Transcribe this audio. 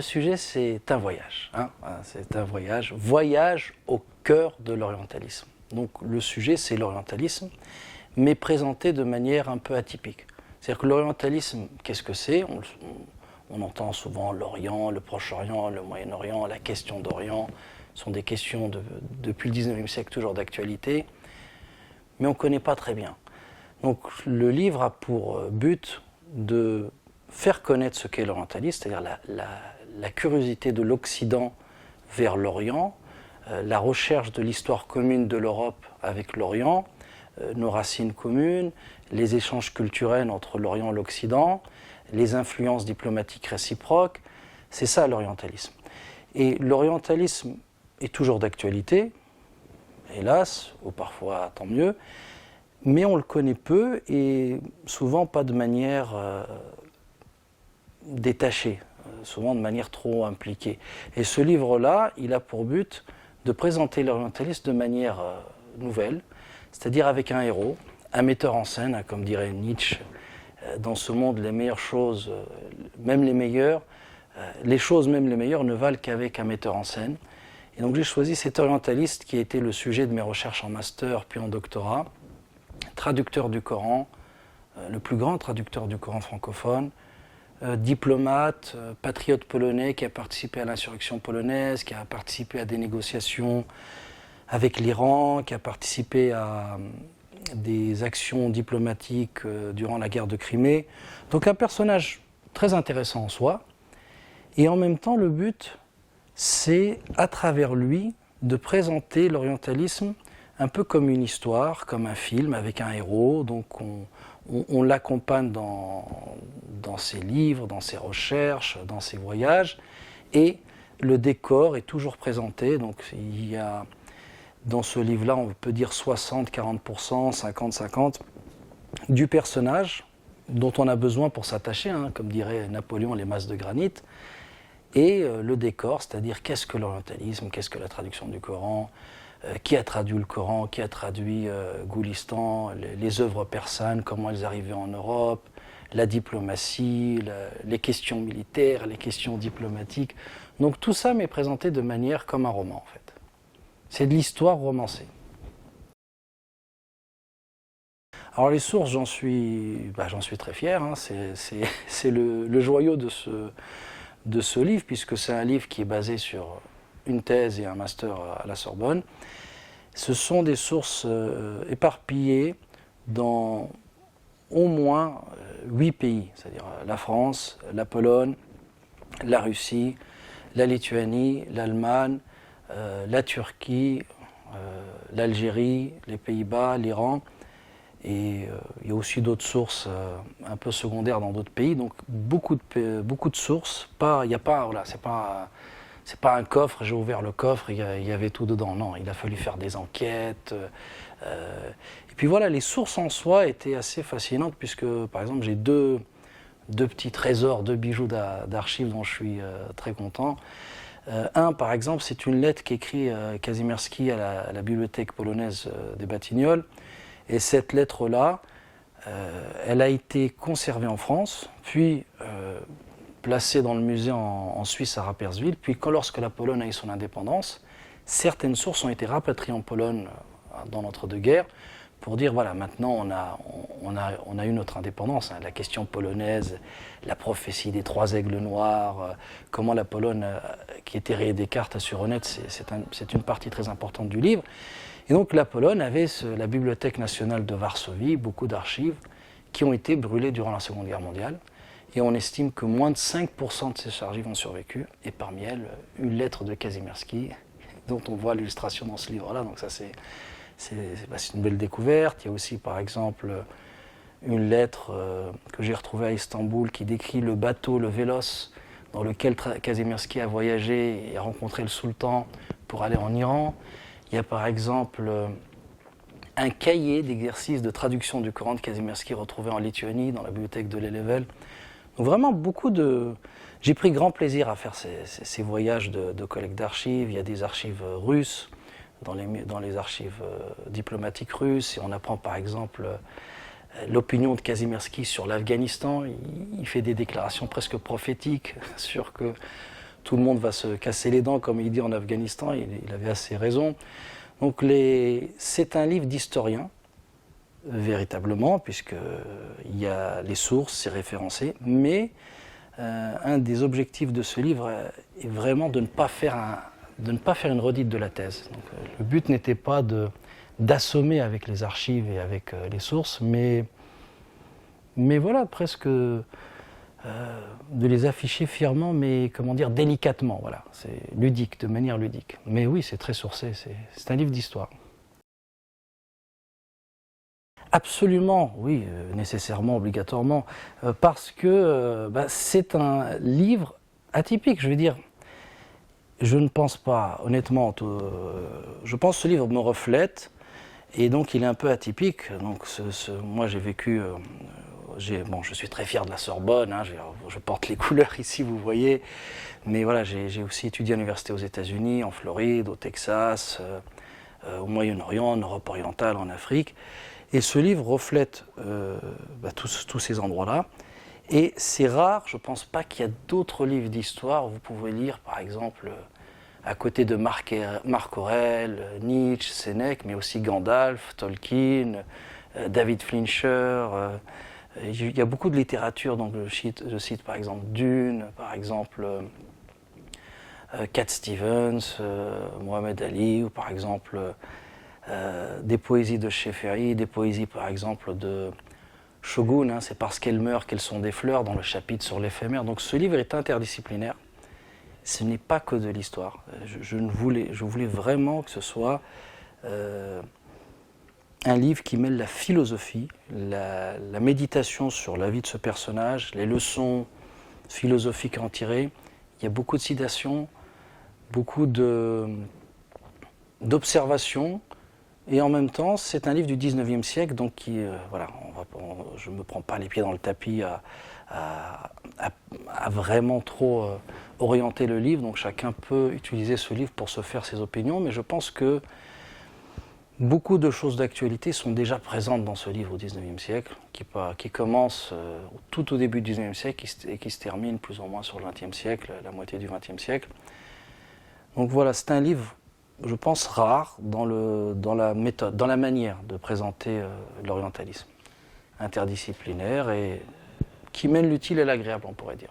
le sujet, c'est un voyage. C'est un voyage au cœur de l'orientalisme. Donc le sujet, c'est l'orientalisme, mais présenté de manière un peu atypique. C'est-à-dire que l'orientalisme, qu'est-ce que c'est ? On entend souvent l'Orient, le Proche-Orient, le Moyen-Orient, la question d'Orient. Ce sont des questions depuis le 19e siècle toujours d'actualité, mais on ne connaît pas très bien. Donc le livre a pour but de faire connaître ce qu'est l'orientalisme, c'est-à-dire la curiosité de l'Occident vers l'Orient, la recherche de l'histoire commune de l'Europe avec l'Orient, nos racines communes, les échanges culturels entre l'Orient et l'Occident, les influences diplomatiques réciproques. C'est ça l'orientalisme. Et l'orientalisme est toujours d'actualité, hélas, ou parfois tant mieux, mais on le connaît peu et souvent pas de manière détachée, souvent de manière trop impliquée. Et ce livre-là, il a pour but de présenter l'orientalisme de manière nouvelle, c'est-à-dire avec un héros, un metteur en scène, comme dirait Nietzsche, dans ce monde, les meilleures choses, même les meilleures, les choses, même les meilleures, ne valent qu'avec un metteur en scène. Et donc j'ai choisi cet orientaliste qui a été le sujet de mes recherches en master puis en doctorat, traducteur du Coran, le plus grand traducteur du Coran francophone, diplomate, patriote polonais qui a participé à l'insurrection polonaise, qui a participé à des négociations avec l'Iran, qui a participé à des actions diplomatiques durant la guerre de Crimée. Donc un personnage très intéressant en soi. Et en même temps, le but, c'est, à travers lui, de présenter l'orientalisme un peu comme une histoire, comme un film avec un héros. Donc on l'accompagne dans ses livres, dans ses recherches, dans ses voyages. Et le décor est toujours présenté. Donc il y a, dans ce livre-là, on peut dire 60-40%, 50-50, du personnage dont on a besoin pour s'attacher, comme dirait Napoléon, les masses de granit, et le décor, c'est-à-dire qu'est-ce que l'orientalisme, qu'est-ce que la traduction du Coran, qui a traduit le Coran, qui a traduit Goulistan, les œuvres persanes, comment elles arrivaient en Europe, la diplomatie, les questions militaires, les questions diplomatiques. Donc tout ça m'est présenté de manière comme un roman, en fait. C'est de l'histoire romancée. Alors les sources, j'en suis très fier. C'est le joyau de ce livre, puisque c'est un livre qui est basé sur une thèse et un master à la Sorbonne. Ce sont des sources éparpillées dans au moins 8 pays, c'est-à-dire la France, la Pologne, la Russie, la Lituanie, l'Allemagne, la Turquie, l'Algérie, les Pays-Bas, l'Iran. Et il y a aussi d'autres sources un peu secondaires dans d'autres pays, donc beaucoup de sources. C'est pas un coffre, j'ai ouvert le coffre, il y avait tout dedans. Non, il a fallu faire des enquêtes. Et puis voilà, les sources en soi étaient assez fascinantes, puisque par exemple j'ai deux petits trésors, deux bijoux d'archives dont je suis très content. Un, par exemple, c'est une lettre qu'écrit Kazimierski à la bibliothèque polonaise des Batignolles. Et cette lettre-là, elle a été conservée en France, puis placée dans le musée en Suisse à Rapperswil. Puis lorsque la Pologne a eu son indépendance, certaines sources ont été rapatriées en Pologne dans l'entre-deux-guerres pour dire, voilà, maintenant on a eu notre indépendance. La question polonaise, la prophétie des 3 aigles noirs, comment la Pologne, qui était rayée des cartes, a su renaître, c'est une partie très importante du livre. Et donc la Pologne avait la Bibliothèque nationale de Varsovie, beaucoup d'archives qui ont été brûlées durant la Seconde Guerre mondiale. Et on estime que moins de 5% de ces archives ont survécu. Et parmi elles, une lettre de Kazimierski, dont on voit l'illustration dans ce livre-là. Donc ça, c'est une belle découverte. Il y a aussi, par exemple, une lettre que j'ai retrouvée à Istanbul qui décrit le bateau, le Vélos, dans lequel Kazimierski a voyagé et a rencontré le sultan pour aller en Iran. Il y a par exemple un cahier d'exercices de traduction du Coran de Kazimierski retrouvé en Lituanie, dans la bibliothèque de l'Elevel. Donc vraiment j'ai pris grand plaisir à faire ces voyages de collecte d'archives. Il y a des archives russes, dans les archives diplomatiques russes, et on apprend par exemple l'opinion de Kazimierski sur l'Afghanistan. Il fait des déclarations presque prophétiques sur que tout le monde va se casser les dents, comme il dit en Afghanistan, il avait assez raison. Donc c'est un livre d'historien, véritablement, puisqu'il y a les sources, c'est référencé, mais un des objectifs de ce livre est vraiment de ne pas faire une redite de la thèse. Donc, le but n'était pas d'assommer avec les archives et avec les sources, mais voilà, presque de les afficher fièrement, mais comment dire, délicatement, voilà. C'est ludique, de manière ludique. Mais oui, c'est très sourcé, c'est un livre d'histoire. Absolument, oui, nécessairement, obligatoirement, parce que c'est un livre atypique, je veux dire. Je ne pense pas, honnêtement, je pense que ce livre me reflète, et donc il est un peu atypique. Donc moi j'ai vécu, je suis très fier de la Sorbonne, hein, je porte les couleurs ici, vous voyez, mais voilà, j'ai aussi étudié à l'université aux États-Unis, en Floride, au Texas, au Moyen-Orient, en Europe orientale, en Afrique. Et ce livre reflète tous ces endroits-là. Et c'est rare, je ne pense pas qu'il y a d'autres livres d'histoire où vous pouvez lire, par exemple, à côté de Marc Aurèle, Nietzsche, Sénèque, mais aussi Gandalf, Tolkien, David Fincher. Il y a beaucoup de littérature, donc je cite par exemple Dune, par exemple Cat Stevens, Mohamed Ali, ou par exemple des poésies de Sheferi, des poésies par exemple de Shogun, hein, c'est parce qu'elles meurent qu'elles sont des fleurs, dans le chapitre sur l'éphémère. Donc ce livre est interdisciplinaire, ce n'est pas que de l'histoire. Je voulais vraiment que ce soit un livre qui mêle la philosophie, la méditation sur la vie de ce personnage, les leçons philosophiques à en tirer. Il y a beaucoup de citations, beaucoup d'observations, et en même temps, c'est un livre du 19e siècle, donc je ne me prends pas les pieds dans le tapis à vraiment trop orienter le livre, donc chacun peut utiliser ce livre pour se faire ses opinions, mais je pense que beaucoup de choses d'actualité sont déjà présentes dans ce livre au 19e siècle, qui commence tout au début du 19e siècle et qui se termine plus ou moins sur le 20e siècle, la moitié du 20e siècle. Donc voilà, c'est un livre, je pense, rare dans la méthode, dans la manière de présenter l'orientalisme, interdisciplinaire et qui mène l'utile et l'agréable, on pourrait dire.